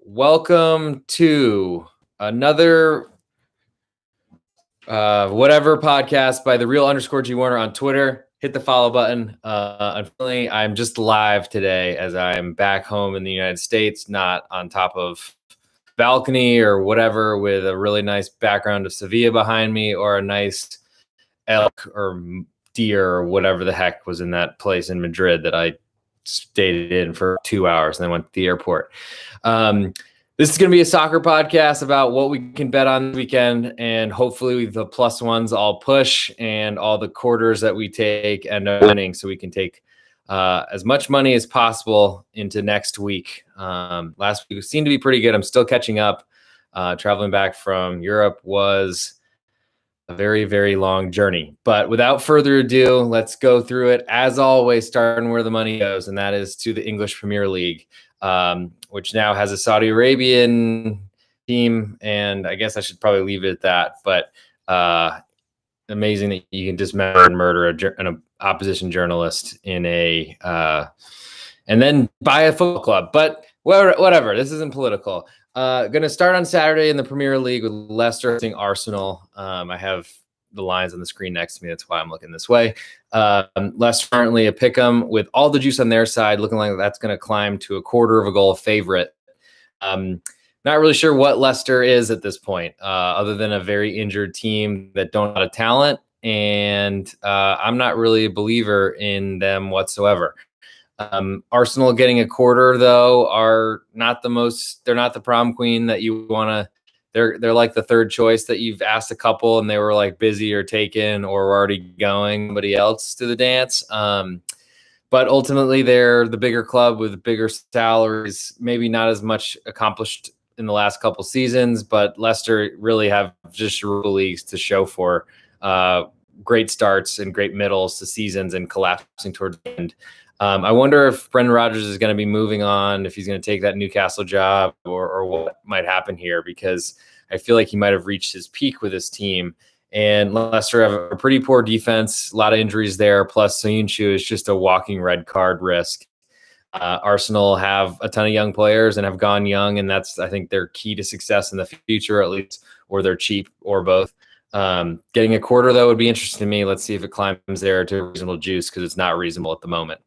Welcome to another whatever podcast by the real _G Warner on Twitter. Hit the follow button. Unfortunately, I'm just live today as I'm back home in the United States, not on top of balcony or whatever with a really nice background of Sevilla behind me or a nice elk or deer or whatever the heck was in that place in Madrid that I stayed in for 2 hours and then went to the airport. This is going to be a soccer podcast about what we can bet on this weekend, and hopefully the plus ones all push and all the quarters that we take end up winning, so we can take as much money as possible into next week. Last week seemed to be pretty good. I'm still catching up. Traveling back from Europe was a very, very long journey. But without further ado, let's go through it. As always, starting where the money goes, and that is to the English Premier League, which now has a Saudi Arabian team. And I guess I should probably leave it at that. But amazing that you can dismember and murder an opposition journalist in and then buy a football club. But whatever, this isn't political. Going to start on Saturday in the Premier League with Leicester hosting Arsenal. I have the lines on the screen next to me. That's why I'm looking this way. Leicester currently a pick'em with all the juice on their side, looking like that's going to climb to a quarter of a goal favorite. Not really sure what Leicester is at this point, other than a very injured team that don't have a lot of talent. And I'm not really a believer in them whatsoever. Arsenal getting a quarter though are not they're not the prom queen that you want to. They're like the third choice that you've asked a couple and they were like busy or taken or were already going somebody else to the dance. But ultimately they're the bigger club with bigger salaries, maybe not as much accomplished in the last couple seasons, but Leicester really have just leagues to show for great starts and great middles to seasons and collapsing towards the end. I wonder if Brendan Rodgers is going to be moving on, if he's going to take that Newcastle job or what might happen here, because I feel like he might have reached his peak with his team. And Leicester have a pretty poor defense, a lot of injuries there, plus Soyuncu is just a walking red card risk. Arsenal have a ton of young players and have gone young, and that's, I think, their key to success in the future, at least, or they're cheap or both. Getting a quarter, though, would be interesting to me. Let's see if it climbs there to reasonable juice, because it's not reasonable at the moment.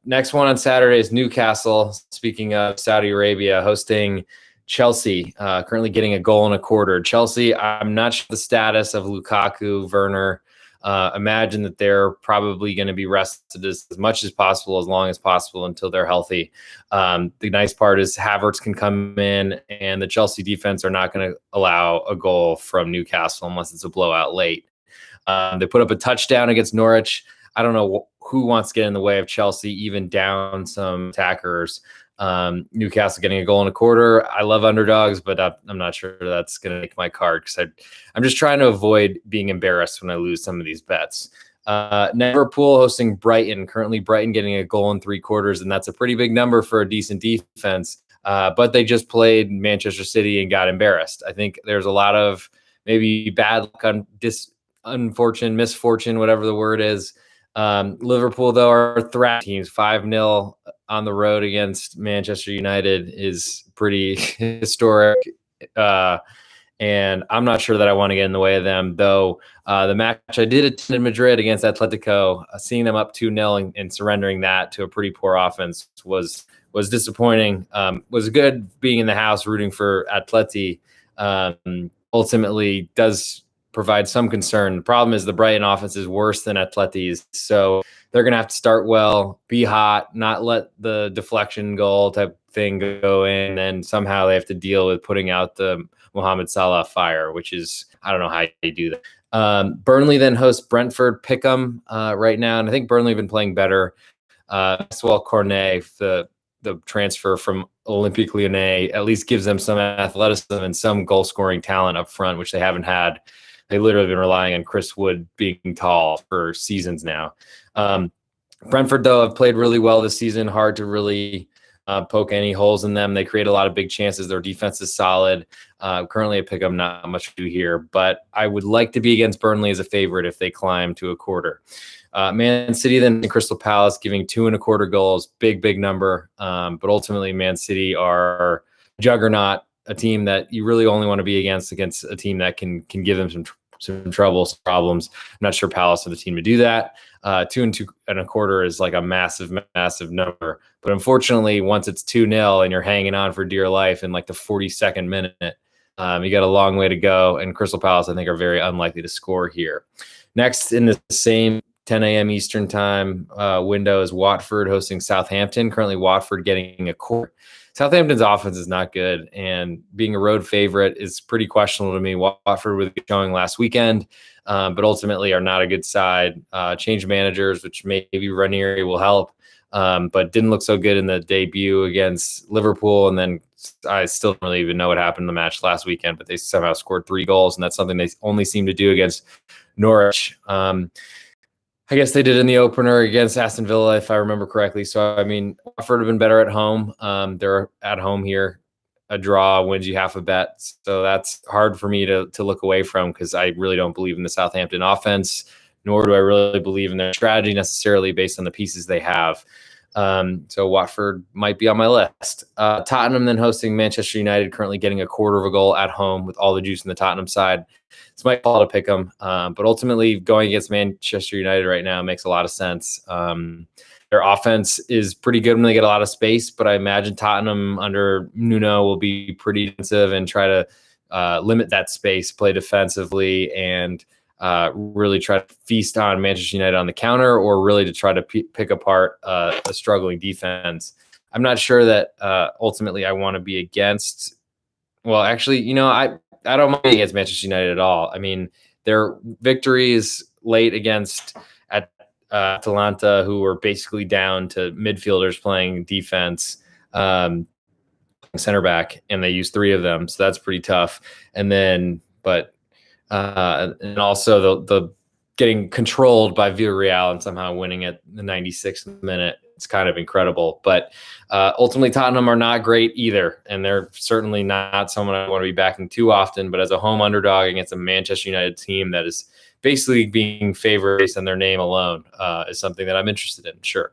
Next one on Saturday is Newcastle. Speaking of Saudi Arabia, hosting Chelsea, currently getting a goal and a quarter. Chelsea, I'm not sure the status of Lukaku, Werner. Imagine that they're probably going to be rested as much as possible, as long as possible, until they're healthy. The nice part is Havertz can come in, and the Chelsea defense are not going to allow a goal from Newcastle unless it's a blowout late. They put up a touchdown against Norwich. I don't know who wants to get in the way of Chelsea, even down some attackers. Newcastle getting a goal and a quarter. I love underdogs, but I'm not sure that's going to make my card, because I'm just trying to avoid being embarrassed when I lose some of these bets. Liverpool hosting Brighton. Currently Brighton getting a goal in 3/4, and that's a pretty big number for a decent defense. But they just played Manchester City and got embarrassed. I think there's a lot of maybe bad luck on misfortune, whatever the word is. Liverpool, though, are thrashing teams. 5-0 on the road against Manchester United is pretty historic. And I'm not sure that I want to get in the way of them, though. The match I did attend in Madrid against Atletico, seeing them up 2-0 and surrendering that to a pretty poor offense was disappointing. Was good being in the house rooting for Atleti. Ultimately does provide some concern. The problem is the Brighton offense is worse than Atleti's, so they're going to have to start well, be hot, not let the deflection goal type thing go in, and somehow they have to deal with putting out the Mohamed Salah fire, which is, I don't know how you do that. Burnley then hosts Brentford pick'em right now, and I think Burnley have been playing better. Maxwell Cornet, the transfer from Olympique Lyonnais, at least gives them some athleticism and some goal-scoring talent up front, which they haven't had. They literally been relying on Chris Wood being tall for seasons now. Brentford, though, have played really well this season. Hard to really poke any holes in them. They create a lot of big chances. Their defense is solid. Currently a pick-up, not much to do here, but I would like to be against Burnley as a favorite if they climb to a quarter. Man City then Crystal Palace giving 2.25 goals, big number. But ultimately, Man City are a juggernaut, a team that you really only want to be against a team that can give them some trouble, some problems. I'm not sure Palace are the team to do that. 2.25 is like a massive number. But unfortunately, once it's 2-0 and you're hanging on for dear life in like the 42nd minute, you got a long way to go. And Crystal Palace, I think, are very unlikely to score here. Next, in the same 10 a.m. Eastern time window is Watford hosting Southampton. Currently, Watford getting a quarter. Southampton's offense is not good, and being a road favorite is pretty questionable to me. Watford was showing last weekend, but ultimately are not a good side. Change managers, which maybe Ranieri will help, but didn't look so good in the debut against Liverpool. And then I still don't really even know what happened in the match last weekend, but they somehow scored 3 goals, and that's something they only seem to do against Norwich. I guess they did in the opener against Aston Villa, if I remember correctly. So, I mean, Watford have been better at home. They're at home here. A draw wins you half a bet. So that's hard for me to look away from, because I really don't believe in the Southampton offense, nor do I really believe in their strategy necessarily based on the pieces they have. So Watford might be on my list. Tottenham then hosting Manchester United, currently getting 1/4 goal at home with all the juice in the Tottenham side. This might fall to pick them, but ultimately going against Manchester United right now makes a lot of sense. Their offense is pretty good when they get a lot of space, but I imagine Tottenham under Nuno will be pretty defensive and try to limit that space, play defensively, and really try to feast on Manchester United on the counter, or really to try to pick apart a struggling defense. I'm not sure that ultimately I want to be against. Well, actually, I don't mind against Manchester United at all. I mean, their victories late against Atalanta, who were basically down to midfielders playing defense, center back, and they used 3 of them, so that's pretty tough. And then, and also the getting controlled by Villarreal and somehow winning at the 96th minute. It's kind of incredible. But ultimately, Tottenham are not great either, and they're certainly not someone I want to be backing too often. But as a home underdog against a Manchester United team that is basically being favored based on their name alone is something that I'm interested in, sure.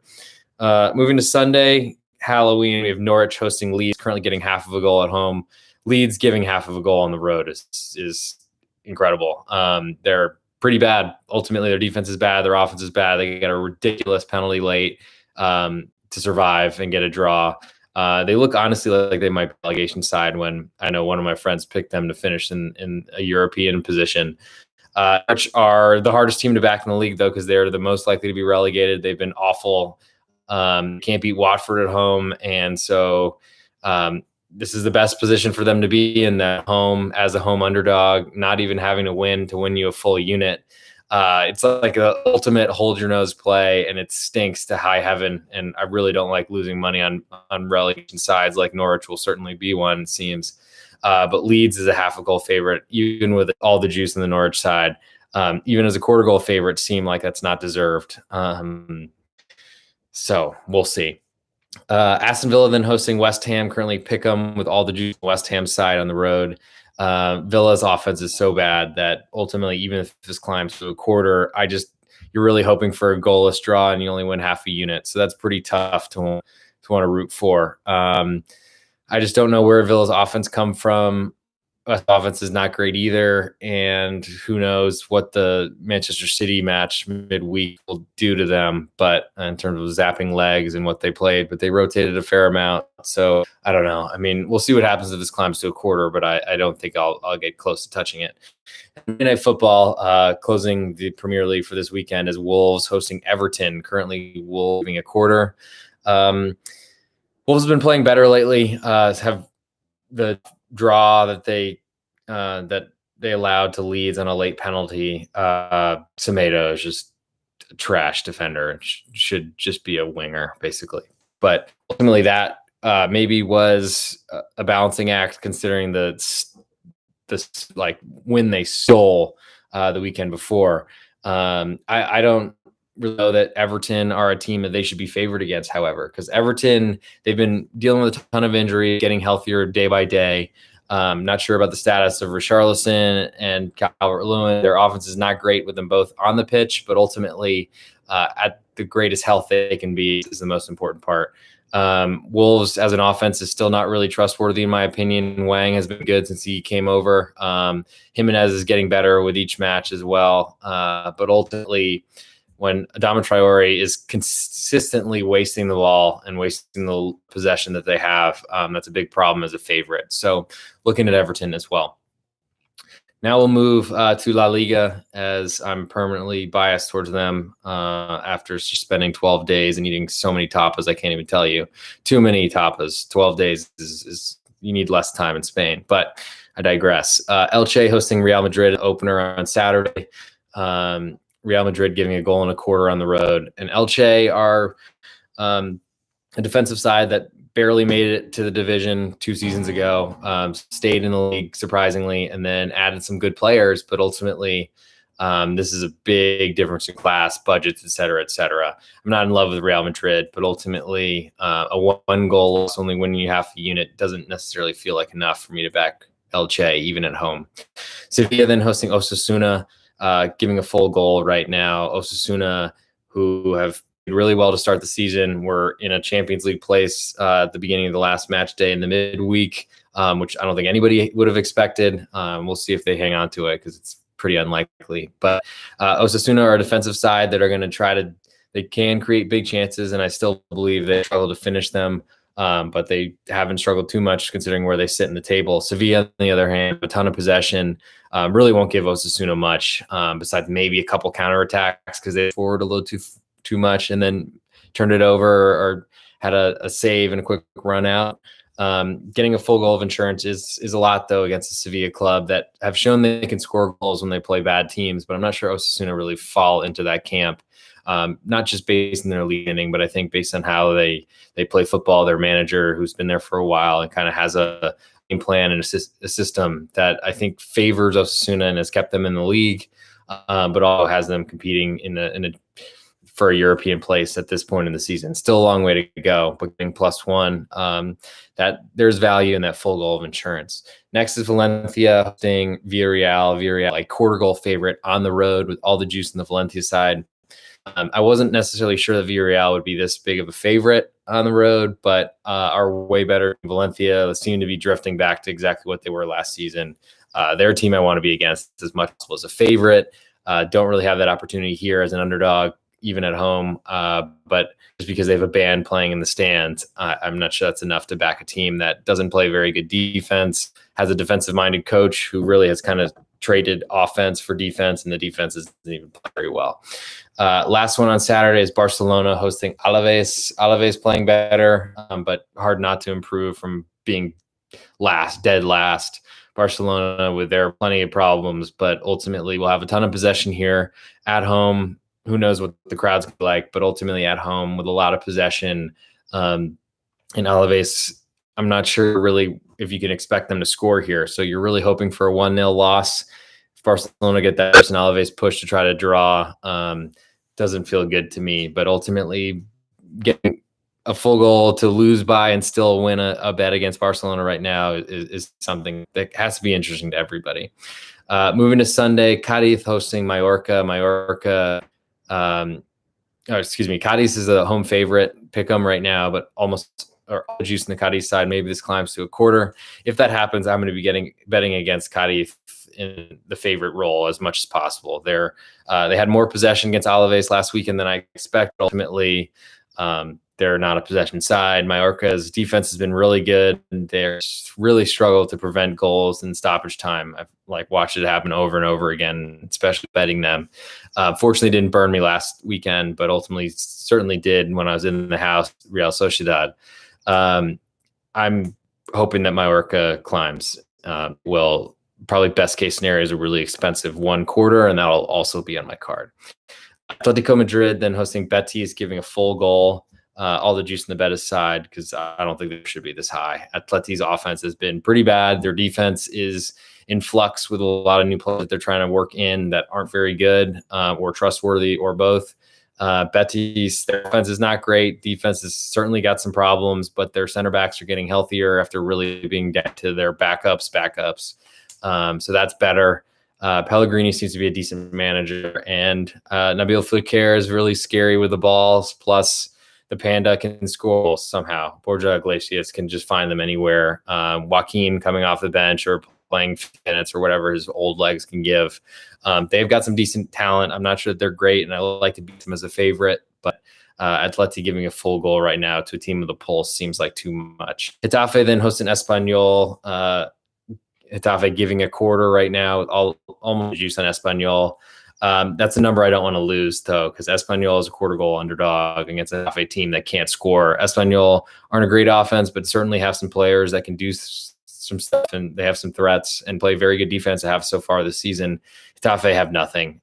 Moving to Sunday, Halloween, we have Norwich hosting Leeds, currently getting 1/2 goal at home. Leeds giving 1/2 goal on the road is incredible. They're pretty bad. Ultimately, their defense is bad. Their offense is bad. They got a ridiculous penalty late to survive and get a draw. They look honestly like they might be relegation side, when I know one of my friends picked them to finish in a European position. Which are the hardest team to back in the league, though, because they're the most likely to be relegated. They've been awful. Can't beat Watford at home. And so this is the best position for them to be in, that home as a home underdog, not even having to win you a full unit. It's like an ultimate hold your nose play, and it stinks to high heaven. And I really don't like losing money on relegation sides, like Norwich will certainly be one, it seems. But Leeds is a 1/2 goal favorite, even with all the juice in the Norwich side. Even as a 1/4 goal favorite, seem like that's not deserved. So we'll see. Aston Villa then hosting West Ham, currently pick 'em with all the juice on West Ham side on the road. Villa's offense is so bad that ultimately, even if this climbs to 1/4, you're really hoping for a goalless draw, and you only win 1/2 unit. So that's pretty tough to want to root for. I just don't know where Villa's offense come from. West offense is not great either, and who knows what the Manchester City match midweek will do to them. But in terms of zapping legs and what they played, but they rotated a fair amount. So I don't know. I mean, we'll see what happens if this climbs to 1/4, but I don't think I'll get close to touching it. Monday Night Football, closing the Premier League for this weekend, is Wolves hosting Everton. Currently, Wolves giving 1/4. Wolves have been playing better lately. Have the draw that they allowed to Leeds on a late penalty. Semedo is just a trash defender and should just be a winger, basically. But ultimately, that maybe was a balancing act, considering the win they stole the weekend before. I don't really know that Everton are a team that they should be favored against, however, because Everton, they've been dealing with a ton of injury, getting healthier day by day. Not sure about the status of Richarlison and Calvert-Lewin. Their offense is not great with them both on the pitch, but ultimately at the greatest health they can be is the most important part. Wolves as an offense is still not really trustworthy, in my opinion. Wang has been good since he came over. Jimenez is getting better with each match as well. But ultimately, when Adama Traore is consistently wasting the ball and wasting the possession that they have, that's a big problem as a favorite. So looking at Everton as well. Now we'll move to La Liga, as I'm permanently biased towards them after just spending 12 days and eating so many tapas. I can't even tell you. Too many tapas. 12 days is you need less time in Spain. But I digress. Elche hosting Real Madrid opener on Saturday. Real Madrid giving a goal and a quarter on the road. And Elche are a defensive side that barely made it to the division 2 seasons ago, stayed in the league surprisingly, and then added some good players. But ultimately, this is a big difference in class, budgets, et cetera, et cetera. I'm not in love with Real Madrid, but ultimately a 1-goal loss, only winning half a unit, doesn't necessarily feel like enough for me to back Elche, even at home. Sevilla then hosting Osasuna, giving a full goal right now. Osasuna, who have really well to start the season. We're in a Champions League place at the beginning of the last match day in the midweek, which I don't think anybody would have expected. We'll see if they hang on to it because it's pretty unlikely. But Osasuna are a defensive side that are going to they can create big chances, and I still believe they struggle to finish them. But they haven't struggled too much considering where they sit in the table. Sevilla, on the other hand, a ton of possession, really won't give Osasuna much besides maybe a couple counterattacks because they forward a little too much and then turned it over or had a save and a quick run out. Getting a full goal of insurance is a lot, though, against a Sevilla club that have shown they can score goals when they play bad teams, but I'm not sure Osasuna really fall into that camp. Not just based on their league inning, but I think based on how they play football, their manager, who's been there for a while and kind of has a game plan and a system that I think favors Osasuna and has kept them in the league, but also has them competing for a European place at this point in the season. Still a long way to go, but getting +1, that there's value in that full goal of insurance. Next is Valencia hosting Villarreal. Villarreal, a quarter goal favorite on the road with all the juice in the Valencia side. I wasn't necessarily sure that Villarreal would be this big of a favorite on the road, but are way better than Valencia. They seem to be drifting back to exactly what they were last season. They're a team I want to be against as much as a favorite. Don't really have that opportunity here as an underdog, even at home. But just because they have a band playing in the stands, I'm not sure that's enough to back a team that doesn't play very good defense, has a defensive-minded coach who really has kind of traded offense for defense, and the defense doesn't even play very well. Last one on Saturday is Barcelona hosting Alaves. Alaves playing better, but hard not to improve from being dead last. Barcelona with their plenty of problems, but ultimately will have a ton of possession here at home. Who knows what the crowd's like, but ultimately at home with a lot of possession. In Alaves, I'm not sure really if you can expect them to score here. So you're really hoping for a 1-0 loss. If Barcelona get that person Alaves push to try to draw, doesn't feel good to me. But ultimately getting a full goal to lose by and still win a bet against Barcelona right now is something that has to be interesting to everybody. Moving to Sunday, Cadiz hosting Mallorca. Cadiz is a home favorite. Pick them right now, but almost all the juice in the Cadiz side. Maybe this climbs to a quarter. If that happens, I'm going to be betting against Cadiz in the favorite role as much as possible. They had more possession against Alaves last weekend than I expect. Ultimately, they're not a possession side. Mallorca's defense has been really good. They're really struggled to prevent goals in stoppage time. I've watched it happen over and over again, especially betting them. Fortunately, didn't burn me last weekend, but ultimately certainly did when I was in the house, Real Sociedad. I'm hoping that Mallorca climbs. Will probably best case scenario is a really expensive 1 quarter, and that'll also be on my card. Atletico Madrid then hosting Betis, giving a full goal. All the juice in the Betis side because I don't think they should be this high. Atleti's offense has been pretty bad. Their defense is in flux with a lot of new players that they're trying to work in that aren't very good or trustworthy or both. Betis, their offense is not great. Defense has certainly got some problems, but their center backs are getting healthier after really being down to their backups. So that's better. Pellegrini seems to be a decent manager, and Nabil Fekir is really scary with the balls. Plus, the Panda can score somehow. Borja Iglesias can just find them anywhere. Joaquin coming off the bench or playing minutes or whatever his old legs can give. They've got some decent talent. I'm not sure that they're great, and I like to beat them as a favorite, but Atleti giving a full goal right now to a team with a pulse seems like too much. Getafe then hosting Espanyol. Getafe giving a quarter right now, almost juice on Espanyol. That's a number I don't want to lose, though, because Espanyol is a quarter goal underdog against a team that can't score. Espanyol aren't a great offense, but certainly have some players that can do some stuff, and they have some threats and play very good defense. Have so far this season. Getafe have nothing.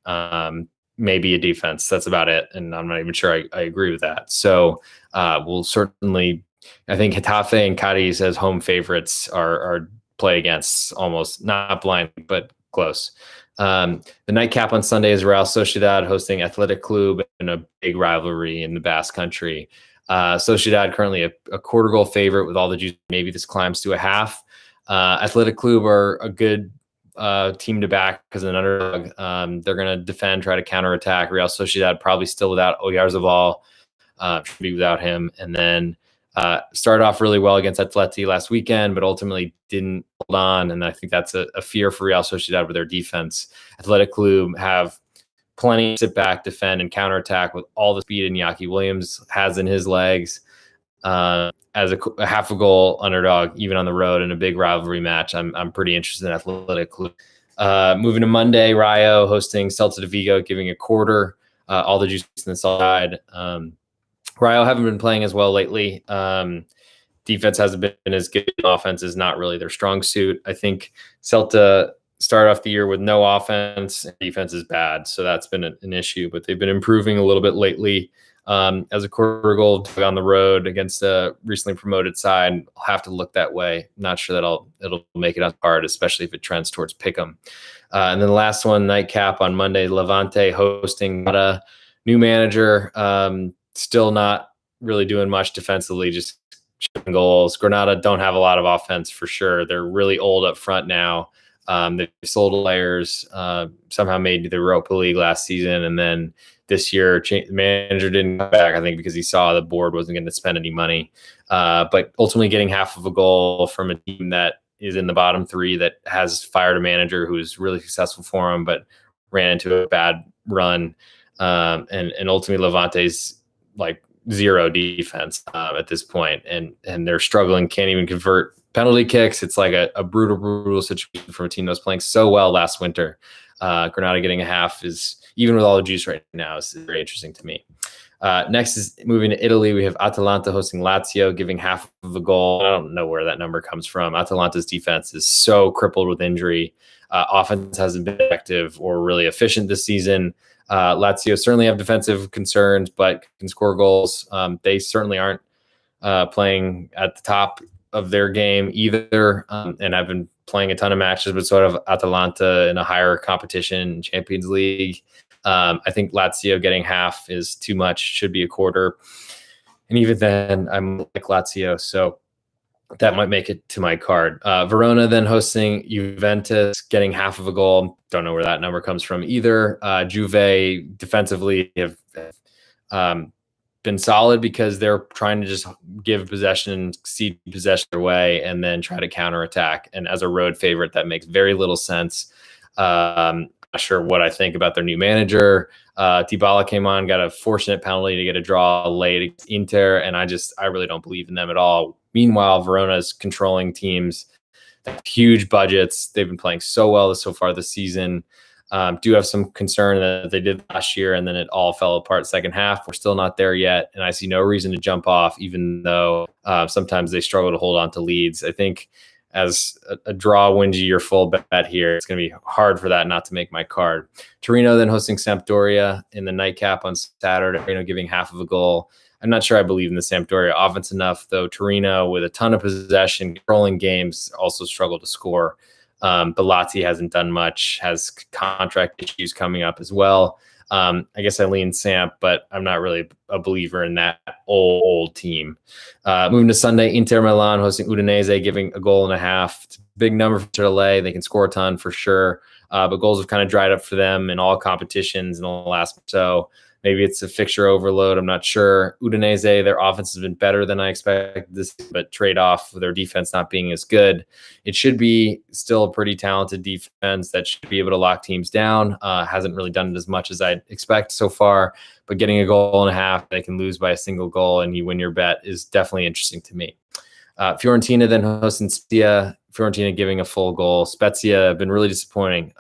Maybe a defense. That's about it, and I'm not even sure I agree with that. So we'll certainly, I think Getafe and Cadiz as home favorites are play against, almost not blind, but close. The nightcap on Sunday is Real Sociedad hosting Athletic Club in a big rivalry in the Basque Country. Sociedad currently a quarter goal favorite with all the juice. Maybe this climbs to a half. Athletic Club are a good team to back because an underdog. They're going to defend, try to counterattack. Real Sociedad probably still without Oyarzabal. Should be without him. And then started off really well against Atleti last weekend, but ultimately didn't hold on. And I think that's a fear for Real Sociedad with their defense. Athletic Club have plenty to sit back, defend, and counterattack with all the speed Iñaki Williams has in his legs. As a half a goal underdog, even on the road in a big rivalry match, I'm pretty interested in Athletic Club. Moving to Monday, Rayo hosting Celta de Vigo, giving a quarter. All the juice in the side. Rayo haven't been playing as well lately. Defense hasn't been as good. Offense is not really their strong suit. I think Celta started off the year with no offense, and defense is bad, so that's been an issue. But they've been improving a little bit lately. As a quarter goal on the road against a recently promoted side, I'll have to look that way. Not sure that it'll make it on card, especially if it trends towards pick'em. And then the last one, nightcap on Monday, Levante hosting a new manager. Still not really doing much defensively, just shooting goals. Granada don't have a lot of offense for sure. They're really old up front now. They've sold players, somehow made the Europa League last season, and then this year the manager didn't come back, I think, because he saw the board wasn't going to spend any money. But ultimately getting half of a goal from a team that is in the bottom three that has fired a manager who was really successful for him, but ran into a bad run. And ultimately Levante's like zero defense at this point, and they're struggling, can't even convert penalty kicks. It's like a brutal situation from a team that was playing so well last winter. Granada getting a half is, even with all the juice right now, is very interesting to me. Next is moving to Italy. We have Atalanta hosting Lazio, giving half of a goal. I don't know where that number comes from. Atalanta's defense is so crippled with injury. Offense hasn't been effective or really efficient this season. Lazio certainly have defensive concerns, but can score goals. They certainly aren't playing at the top of their game either. And I've been playing a ton of matches with sort of Atalanta in a higher competition, Champions League. I think Lazio getting half is too much, should be a quarter. And even then, I'm like Lazio, so that might make it to my card. Verona then hosting Juventus, getting half of a goal. Don't know where that number comes from either. Juve defensively have been solid because they're trying to just give possession, cede possession their way, and then try to counterattack. And as a road favorite, that makes very little sense. Not sure what I think about their new manager. Dybala came on, got a fortunate penalty to get a draw late against Inter, and I really don't believe in them at all. Meanwhile, Verona's controlling teams, huge budgets. They've been playing so well so far this season. Do have some concern that they did last year, and then it all fell apart second half. We're still not there yet, and I see no reason to jump off, even though sometimes they struggle to hold on to leads. I think as a draw wins you your full bet here, it's going to be hard for that not to make my card. Torino then hosting Sampdoria in the nightcap on Saturday, Torino giving half of a goal. I'm not sure I believe in the Sampdoria offense enough, though. Torino, with a ton of possession, controlling games, also struggled to score. Bellotti hasn't done much, has contract issues coming up as well. I guess I lean Samp, but I'm not really a believer in that old team. Moving to Sunday, Inter Milan hosting Udinese, giving a goal and a half. It's a big number for Chile. They can score a ton for sure. but goals have kind of dried up for them in all competitions in the last. So maybe it's a fixture overload. I'm not sure. Udinese, their offense has been better than I expected this, but trade off with their defense not being as good. It should be still a pretty talented defense that should be able to lock teams down. Hasn't really done it as much as I'd expect so far, but getting a goal and a half, they can lose by a single goal and you win your bet is definitely interesting to me. Fiorentina then hosting Spezia. Fiorentina giving a full goal. Spezia have been really disappointing.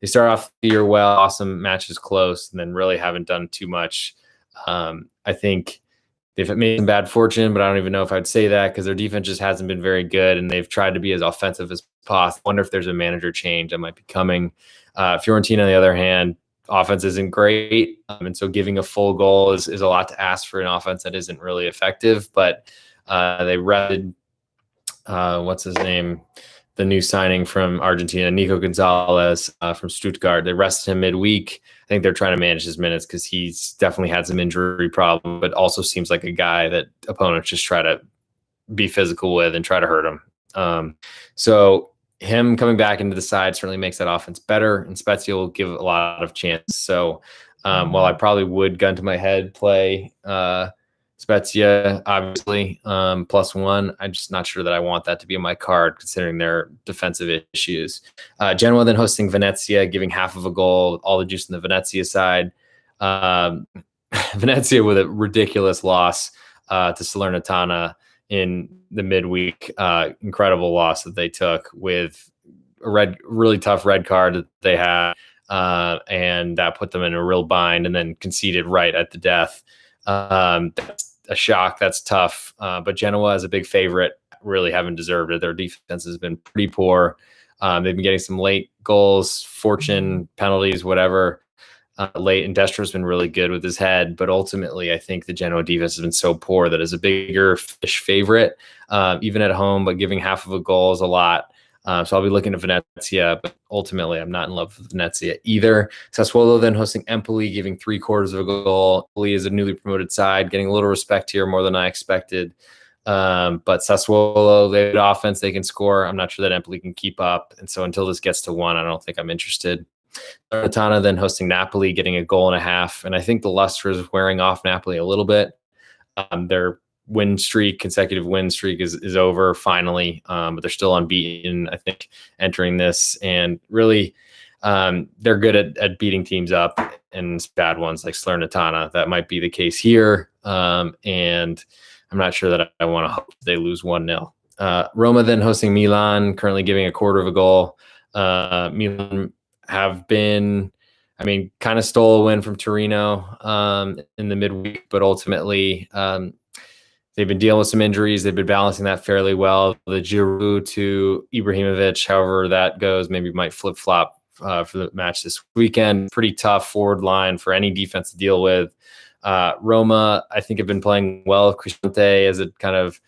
They start off the year well, awesome matches close, and then really haven't done too much. I think they've made some bad fortune, but I don't even know if I'd say that because their defense just hasn't been very good, and they've tried to be as offensive as possible. I wonder if there's a manager change that might be coming. Fiorentina, on the other hand, offense isn't great, and so giving a full goal is a lot to ask for an offense that isn't really effective. But they rested, what's his name? The new signing from Argentina, Nico Gonzalez from Stuttgart. They rested him midweek. I think they're trying to manage his minutes because he's definitely had some injury problem, but also seems like a guy that opponents just try to be physical with and try to hurt him. So him coming back into the side certainly makes that offense better, and Spezia will give a lot of chance. So while I probably would gun to my head play Spezia, obviously, +1. I'm just not sure that I want that to be on my card, considering their defensive issues. Genoa then hosting Venezia, giving half of a goal, all the juice on the Venezia side. Venezia with a ridiculous loss to Salernitana in the midweek. Incredible loss that they took with a really tough red card that they had, and that put them in a real bind, and then conceded right at the death. That's a shock. That's tough. But Genoa is a big favorite. Really haven't deserved it. Their defense has been pretty poor. They've been getting some late goals, fortune, penalties, whatever. Late, and Destro's been really good with his head. But ultimately, I think the Genoa defense has been so poor that is a bigger fish favorite, even at home, but giving half of a goal is a lot. So I'll be looking at Venezia, but ultimately I'm not in love with Venezia either. Sassuolo then hosting Empoli, giving 3/4 of a goal. Empoli is a newly promoted side, getting a little respect here, more than I expected. But Sassuolo, they have offense, they can score. I'm not sure that Empoli can keep up. And so until this gets to 1, I don't think I'm interested. Salernitana then hosting Napoli, getting a goal and a half. And I think the luster is wearing off Napoli a little bit. Their consecutive win streak is over finally, but they're still unbeaten, I think, entering this. And really, they're good at beating teams up, and bad ones like Salernitana. That might be the case here. And I'm not sure that I want to hope they lose 1-0. Roma then hosting Milan, currently giving a quarter of a goal. Milan have been, kind of stole a win from Torino in the midweek, but ultimately, they've been dealing with some injuries. They've been balancing that fairly well. The Giroud to Ibrahimovic, however that goes, maybe might flip-flop for the match this weekend. Pretty tough forward line for any defense to deal with. Roma, I think, have been playing well. Cristante as a kind of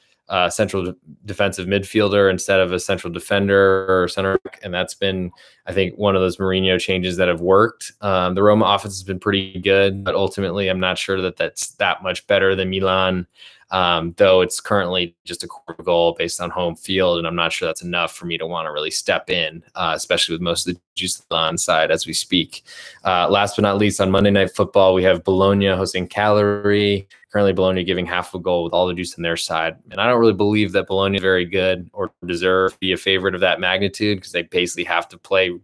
central defensive midfielder instead of a central defender or center back, and that's been, I think, one of those Mourinho changes that have worked. The Roma offense has been pretty good, but ultimately I'm not sure that that's that much better than Milan. Though it's currently just a quarter goal based on home field, and I'm not sure that's enough for me to want to really step in, especially with most of the juice on side as we speak. Last but not least, on Monday Night Football, we have Bologna hosting Cagliari. Currently, Bologna giving half a goal with all the juice on their side. And I don't really believe that Bologna is very good or deserve to be a favorite of that magnitude, because they basically have to play,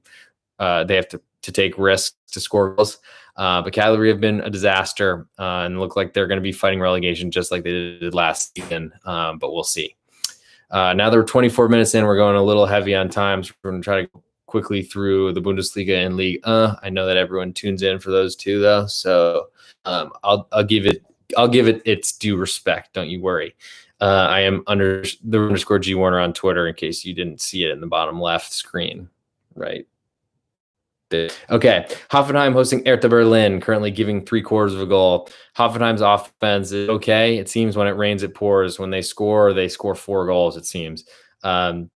they have to take risks to score goals. But Cagliari have been a disaster and look like they're going to be fighting relegation just like they did last season. But we'll see. Now that we're 24 minutes in, we're going a little heavy on time, so we're going to try to go quickly through the Bundesliga and Ligue. I know that everyone tunes in for those two, though, so I'll give it its due respect. Don't you worry. I am under the _G Warner on Twitter in case you didn't see it in the bottom left screen, right? Okay, Hoffenheim hosting Hertha Berlin, currently giving 3/4 of a goal. Hoffenheim's offense is okay. It seems when it rains, it pours. When they score 4 goals, it seems. Hertha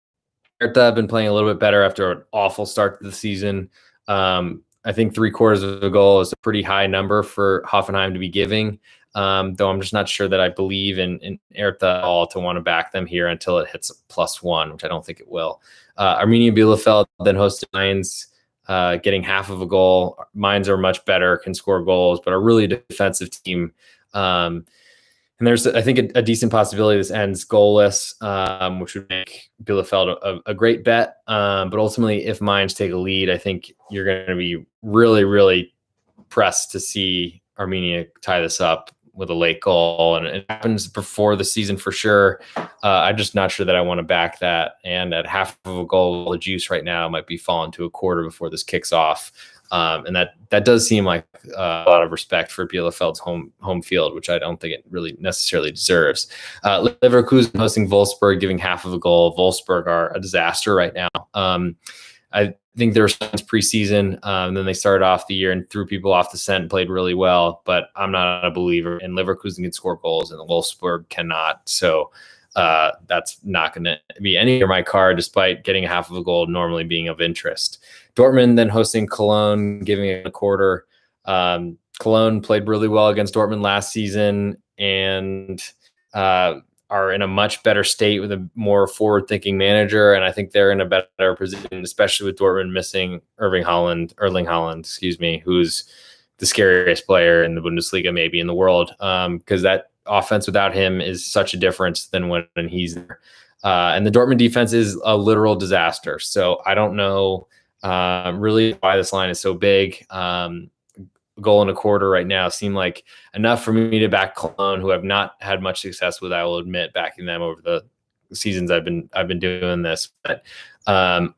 have been playing a little bit better after an awful start to the season. I think 3/4 of a goal is a pretty high number for Hoffenheim to be giving, though I'm just not sure that I believe in Hertha at all to want to back them here until it hits +1, which I don't think it will. Arminia Bielefeld then hosted Mainz. getting half of a goal. Mines are much better, can score goals, but are really a defensive team. And there's, I think, a decent possibility this ends goalless, which would make Bielefeld a great bet. But ultimately, if Mainz take a lead, I think you're going to be really, really pressed to see Arminia tie this up with a late goal. And it happens before the season for sure. I'm just not sure that I want to back that. And at half of a goal, the juice right now might be falling to a quarter before this kicks off. And that does seem like a lot of respect for Bielefeld's home field, which I don't think it really necessarily deserves. Leverkusen hosting Wolfsburg, giving half of a goal. Wolfsburg are a disaster right now. I think there was preseason, and then they started off the year and threw people off the scent and played really well. But I'm not a believer. And Leverkusen can score goals, and Wolfsburg cannot. So that's not going to be any near my card, despite getting half of a goal normally being of interest. Dortmund then hosting Cologne, giving it a quarter. Cologne played really well against Dortmund last season and are in a much better state with a more forward-thinking manager, and I think they're in a better position, especially with Dortmund missing Erling Haaland, who's the scariest player in the Bundesliga, maybe in the world, because that offense without him is such a difference than when he's there. And the Dortmund defense is a literal disaster. So I don't know really why this line is so big. Goal and a quarter right now seem like enough for me to back Cologne, who have not had much success with, I will admit, backing them over the seasons I've been doing this. But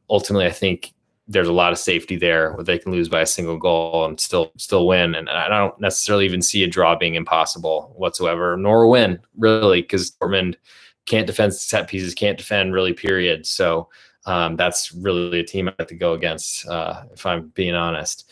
ultimately, I think there's a lot of safety there where they can lose by a single goal and still win. And I don't necessarily even see a draw being impossible whatsoever, nor a win, really, because Dortmund can't defend set pieces, can't defend really, period. So that's really a team I have to go against, if I'm being honest.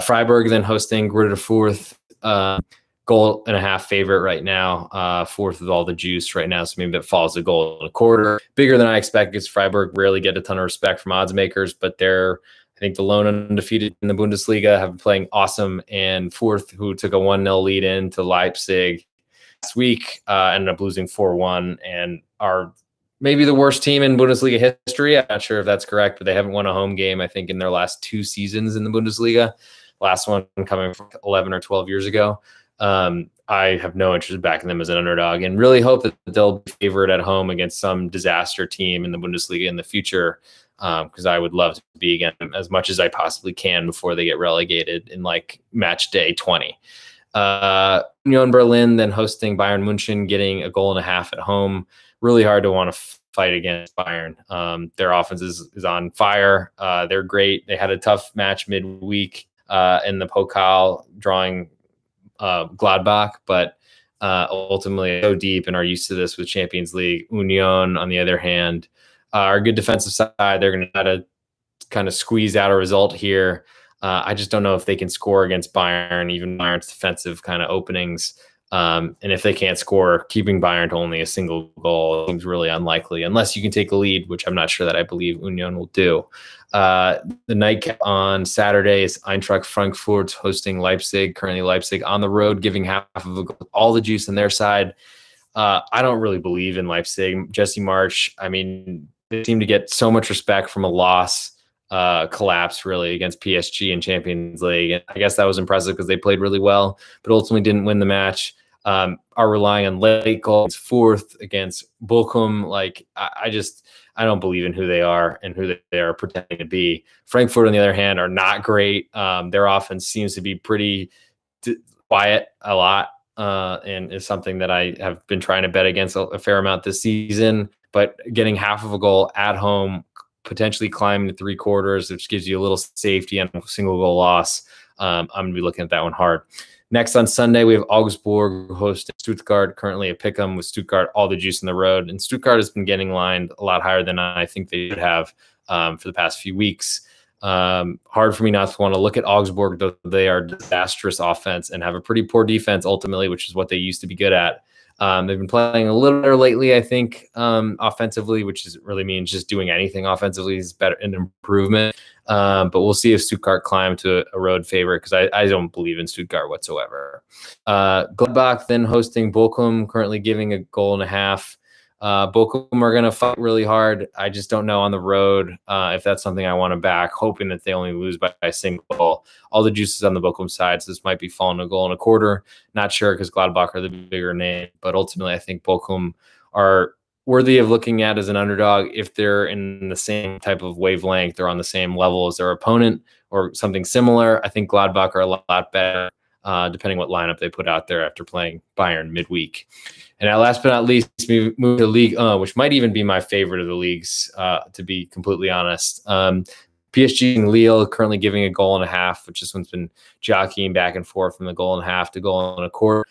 Freiburg then hosting Greuther Fürth, goal and a half favorite right now, Fürth with all the juice right now, so maybe that falls a goal and a quarter. Bigger than I expect because Freiburg rarely get a ton of respect from odds makers, but they're, I think, the lone undefeated in the Bundesliga, have been playing awesome. And Fürth, who took a 1-0 lead into Leipzig last week, ended up losing 4-1 and are maybe the worst team in Bundesliga history. I'm not sure if that's correct, but they haven't won a home game, I think, in their last 2 seasons in the Bundesliga. Last one coming from 11 or 12 years ago. I have no interest in backing them as an underdog and really hope that they'll be favored at home against some disaster team in the Bundesliga in the future, because I would love to be against them as much as I possibly can before they get relegated in like match day 20. Union Berlin then hosting Bayern München, getting a goal and a half at home. Really hard to want to fight against Bayern. Their offense is on fire. They're great. They had a tough match midweek in the Pokal, drawing Gladbach, but ultimately so deep and are used to this with Champions League. Union, on the other hand, are a good defensive side. They're going to try to kind of squeeze out a result here. I just don't know if they can score against Bayern, even Bayern's defensive kind of openings. And if they can't score, keeping Bayern to only a single goal seems really unlikely, unless you can take a lead, which I'm not sure that I believe Union will do. The nightcap on Saturday is Eintracht Frankfurt hosting Leipzig. Currently Leipzig on the road, giving half of a goal, all the juice on their side. I don't really believe in Leipzig. Jesse Marsch, I mean, they seem to get so much respect from a loss, collapse really against PSG in Champions League. And I guess that was impressive because they played really well, but ultimately didn't win the match. Are relying on late goals, fourth against Bochum. Like, I don't believe in who they are and who they are pretending to be. Frankfurt, on the other hand, are not great. Their offense seems to be pretty quiet a lot, and is something that I have been trying to bet against a fair amount this season. But getting half of a goal at home, potentially climbing to 3/4, which gives you a little safety on a single goal loss. I'm going to be looking at that one hard. Next on Sunday, we have Augsburg hosting Stuttgart, currently a pick'em with Stuttgart, all the juice in the road. And Stuttgart has been getting lined a lot higher than I think they should have for the past few weeks. Hard for me not to want to look at Augsburg, though they are disastrous offense and have a pretty poor defense ultimately, which is what they used to be good at. They've been playing a little better lately, I think, offensively, which really means just doing anything offensively is better, an improvement. But we'll see if Stuttgart climb to a road favorite, because I don't believe in Stuttgart whatsoever. Gladbach then hosting Bochum, currently giving a goal and a half. Both of them are going to fight really hard. I just don't know on the road if that's something I want to back, hoping that they only lose by a single goal. All the juices on the Bochum side, so this might be falling a goal and a quarter. Not sure because Gladbach are the bigger name, but ultimately I think Bochum are worthy of looking at as an underdog if they're in the same type of wavelength or on the same level as their opponent or something similar. I think Gladbach are a lot better, depending what lineup they put out there after playing Bayern midweek. And last but not least, we move to Ligue, which might even be my favorite of the leagues, to be completely honest. PSG and Lille currently giving a goal and a half, which this one's been jockeying back and forth from the goal and a half to goal and a quarter.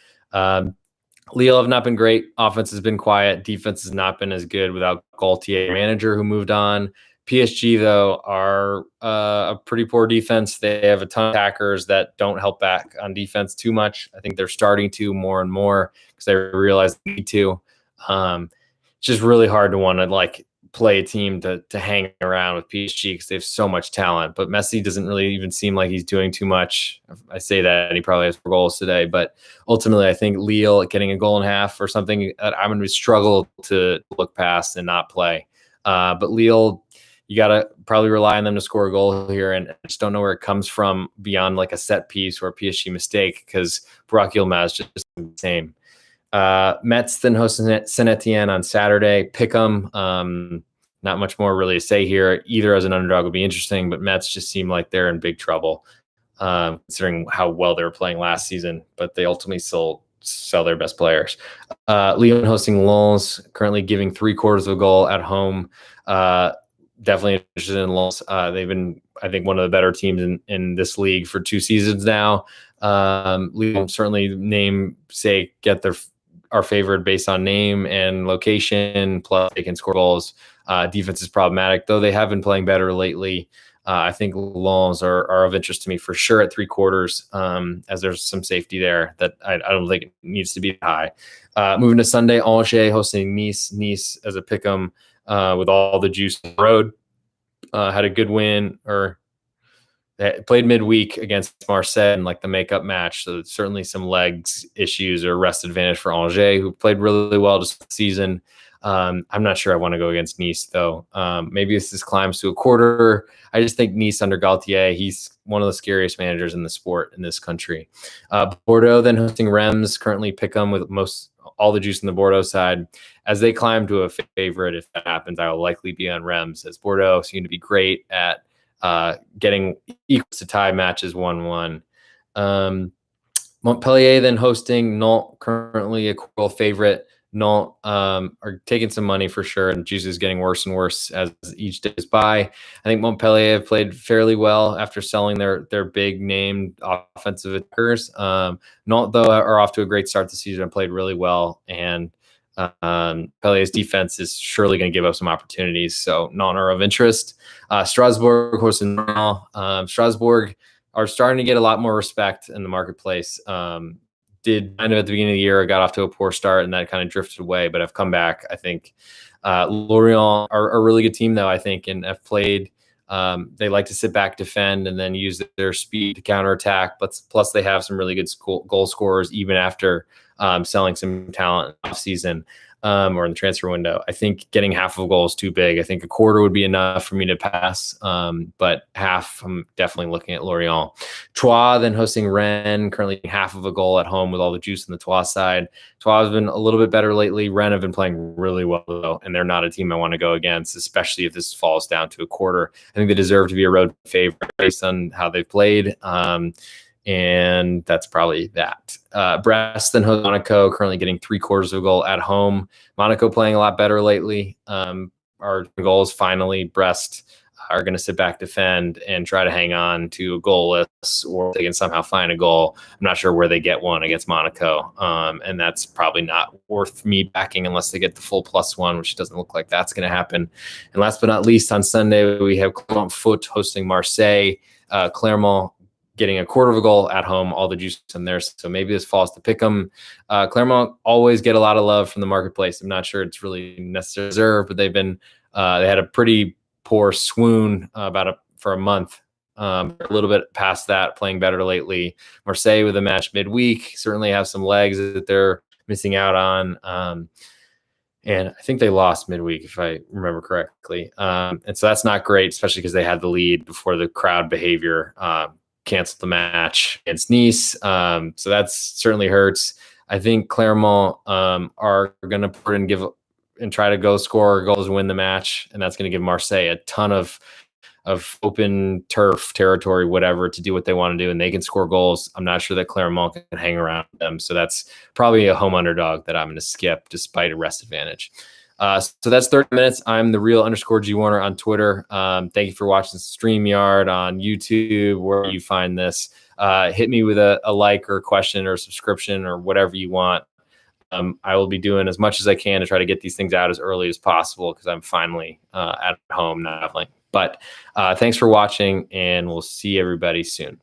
Lille have not been great. Offense has been quiet. Defense has not been as good without Gaultier, manager, who moved on. PSG, though, are a pretty poor defense. They have a ton of attackers that don't help back on defense too much. I think they're starting to more and more because they realize they need to. It's just really hard to want to play a team to hang around with PSG because they have so much talent. But Messi doesn't really even seem like he's doing too much. I say that, and he probably has 4 goals today. But ultimately, I think Lille getting a goal and a half or something that I'm going to struggle to look past and not play. But Lille, you got to probably rely on them to score a goal here, and I just don't know where it comes from beyond like a set piece or a PSG mistake because Burak Yilmaz is just the same. Metz then hosts Saint Etienne on Saturday. Pick 'em. Not much more really to say here. Either as an underdog would be interesting, but Metz just seem like they're in big trouble, considering how well they were playing last season. But they ultimately still sell their best players. Lyon hosting Lens, currently giving 3/4 of a goal at home. Definitely interested in Lens. They've been, I think, one of the better teams in this league for 2 seasons now. Lyon certainly are favored based on name and location, plus they can score goals. Defense is problematic, though they have been playing better lately. I think Lens are of interest to me for sure at 3/4, as there's some safety there that I don't think it needs to be high. Moving to Sunday, Angers hosting Nice. Nice as a pick'em with all the juice on the road. Had a good win, or played midweek against Marseille in the makeup match. So certainly some legs issues or rest advantage for Angers, who played really well this season. I'm not sure I want to go against Nice, though. Maybe this climbs to a quarter. I just think Nice under Gaultier, he's one of the scariest managers in the sport in this country. Bordeaux then hosting Reims, currently pick 'em with all the juice in the Bordeaux side. As they climb to a favorite, if that happens, I will likely be on Reims, as Bordeaux seem to be great at getting equal to tie matches 1-1. Montpellier then hosting Nantes, currently a goal favorite. Nantes are taking some money for sure, and juice is getting worse and worse as each day goes by. I think Montpellier have played fairly well after selling their big name offensive attackers. Nantes, though, are off to a great start this season and played really well, and Montpellier's defense is surely going to give up some opportunities, so Nantes are of interest. Strasbourg, of course, in Strasbourg are starting to get a lot more respect in the marketplace. Did kind of at the beginning of the year, got off to a poor start, and that kind of drifted away, but I've come back. I think Lorient are a really good team, though, I think, and have played. They like to sit back, defend, and then use their speed to counterattack. But plus, they have some really good goal scorers, even after selling some talent off season or in the transfer window. I think getting half of a goal is too big. I think a quarter would be enough for me to pass, but half, I'm definitely looking at Lorient. Troyes then hosting Rennes, currently half of a goal at home with all the juice on the Troyes side. Troyes has been a little bit better lately. Rennes have been playing really well, though, and they're not a team I want to go against, especially if this falls down to a quarter. I think they deserve to be a road favorite based on how they've played. And that's probably that. Brest then hosts Monaco, currently getting 3/4 of a goal at home. Monaco playing a lot better lately. Our goals finally. Brest are going to sit back, defend, and try to hang on to a goalless, or they can somehow find a goal. I'm not sure where they get one against Monaco, and that's probably not worth me backing unless they get the full +1, which doesn't look like that's going to happen. And last but not least, on Sunday, we have Clermont Foot hosting Marseille. Clermont getting a quarter of a goal at home, all the juice in there. So maybe this falls to pick them. Clermont always get a lot of love from the marketplace. I'm not sure it's really necessarily deserved, but they've been, they had a pretty poor swoon for a month. A little bit past that, playing better lately. Marseille with a match midweek certainly have some legs that they're missing out on. And I think they lost midweek, if I remember correctly. And so that's not great, especially because they had the lead before the crowd behavior canceled the match against Nice. So that certainly hurts. I think Clermont are going to put and give and try to go score goals and win the match, and that's going to give Marseille a ton of open turf territory, whatever, to do what they want to do, and they can score goals. I'm not sure that Clermont can hang around them, so that's probably a home underdog that I'm going to skip despite a rest advantage. So that's 30 minutes. I'm the real_G Warner on Twitter. Thank you for watching StreamYard on YouTube, where you find this. Hit me with a like or question or subscription or whatever you want. I will be doing as much as I can to try to get these things out as early as possible because I'm finally at home, not traveling. But thanks for watching, and we'll see everybody soon.